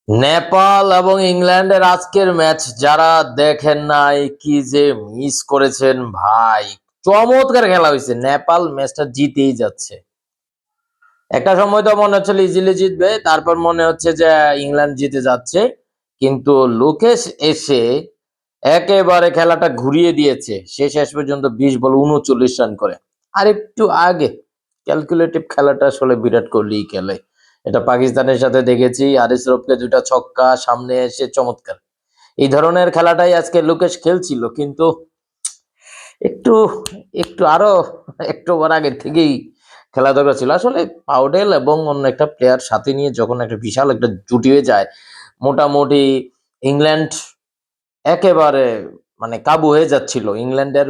নেপাল এবং ইংল্যান্ডের আজকের ম্যাচ যারা দেখেন নাই কি যে মিস করেছেন ভাই। চমৎকার খেলা হয়েছে, নেপাল ম্যাচটা জিতেই যাচ্ছে। একটা সময় তো মনে হচ্ছিল ইজিলি জিতবে, তারপর মনে হচ্ছে যে ইংল্যান্ড জিতে যাচ্ছে, কিন্তু লোকেশ এসে একেবারে খেলাটা ঘুরিয়ে দিয়েছে। সে শেষ পর্যন্ত 20 বল 39 রান করে। আর একটু আগে ক্যালকুলেটিভ খেলাটা আসলে বিরাট কোহলি খেলে। এটা পাকিস্তানের সাথে দেখেছি, হারিস রফকে 2টা ছক্কা, সামনে এসে চমৎকার। এই ধরনের খেলাটাই আজকে লোকেশ খেলছিল, কিন্তু একটু একটু আরো একটু ওভার আগের থেকেই খেলা দরকার ছিল। আসলে পাউডেল এবং অন্য একটা প্লেয়ার সাথে নিয়ে যখন একটা বিশাল একটা জুটি হয়ে যায়, মোটামুটি ইংল্যান্ড একেবারে মানে কাবু হয়ে যাচ্ছিল। ইংল্যান্ডের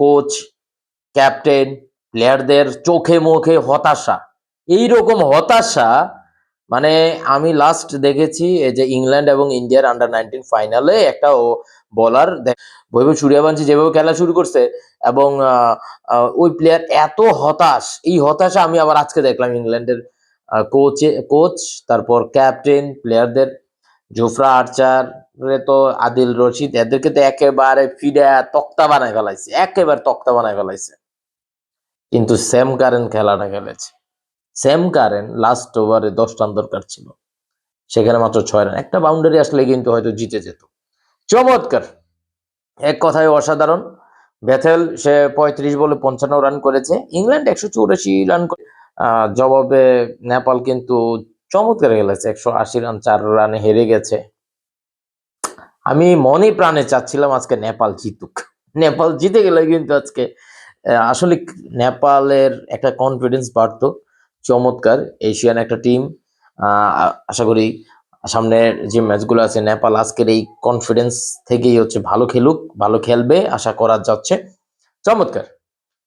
কোচ, ক্যাপ্টেন, প্লেয়ারদের চোখে মুখে হতাশা। এইরকম হতাশা মানে আমি লাস্ট দেখেছি এই যে ইংল্যান্ড এবং ইন্ডিয়ার আন্ডার 19 ফাইনালে একটা বলার বৈভব সূর্যবংশী যেভাবে খেলা শুরু করছে, এবং ওই প্লেয়ার এত হতাশ, এই হতাশা আমি আবার আজকে দেখলাম ইংল্যান্ডের কোচ, তারপর ক্যাপ্টেন, প্লেয়ারদের। জোফরা আর্চার রে তো, আদিল রশিদ, এদেরকে তো একেবারে ফিরে তক্তা বানায় ফেলাইছে, একেবারে তক্তা বানায় ফেলাইছে। কিন্তু স্যাম কারেন খেলাটা খেলেছে। স্যাম কারেন লাস্ট ওভারে 10 রান দরকার ছিল, সেখানে মাত্র 6 রান। একটা বাউন্ডারি আসলে কিন্তু হয়তো জিতে যেত। চমৎকার, এক কথায় অসাধারণ। বেথেল সে 35 বলে 55 রান করেছে, ইংল্যান্ড 184 রান করে। জবাবে নেপাল কিন্তু চমৎকার খেলেছে, 180 রান, 4 রানে হেরে গেছে। আমি মনে প্রাণে চাচ্ছিলাম আজকে নেপাল জিতুক। নেপাল জিতে গেলে কিন্তু আজকে আসলে নেপালের একটা কনফিডেন্স বাড়তো। চমৎকার এশিয়ান একটা টিম। আশা করি সামনের যে ম্যাচগুলো আছে নেপাল আজকের এই কনফিডেন্স থেকেই হচ্ছে ভালো খেলুক, ভালো খেলবে আশা করা যাচ্ছে। চমৎকার,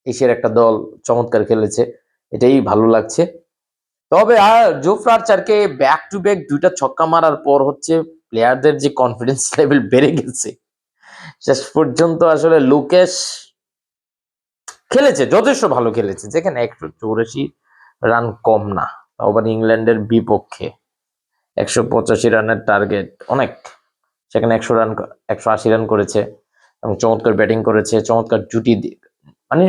এশিয়ার একটা দল চমৎকার খেলেছে, এটাই ভালো লাগছে। তবে আর জোফরা আর্চারকে ব্যাক টু ব্যাক 2টা ছক্কা মারার পর হচ্ছে প্লেয়ারদের যে কনফিডেন্স লেভেল বেড়ে গেছে। শেষ পর্যন্ত আসলে লোকেশ খেলেছে, যথেষ্ট ভালো খেলেছে, যেখানে 184 রান কম না, আবার ইংল্যান্ডের বিপক্ষে 185 রানের টার্গেট অনেক, সেখানে 180 রান করেছে এবং চমৎকার ব্যাটিং করেছে, চমৎকার জুটি মানে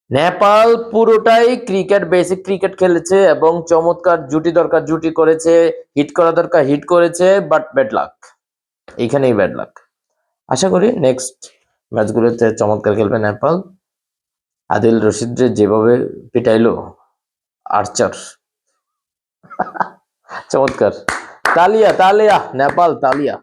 নেপাল পুরোটাই ক্রিকেট, বেসিক ক্রিকেট খেলেছে এবং চমৎকার জুটি দরকার জুটি করেছে, হিট করা দরকার হিট করেছে, বাট ব্যাড লাক, এইখানেই ব্যাড লাক। আশা করি নেক্সট ম্যাচগুলোতে চমৎকার খেলবে নেপাল। আদিল রশিদরে যেভাবে পিটাইলো আর্চার, চমৎকার। তালিয়া তালিয়া নেপাল তালিয়া।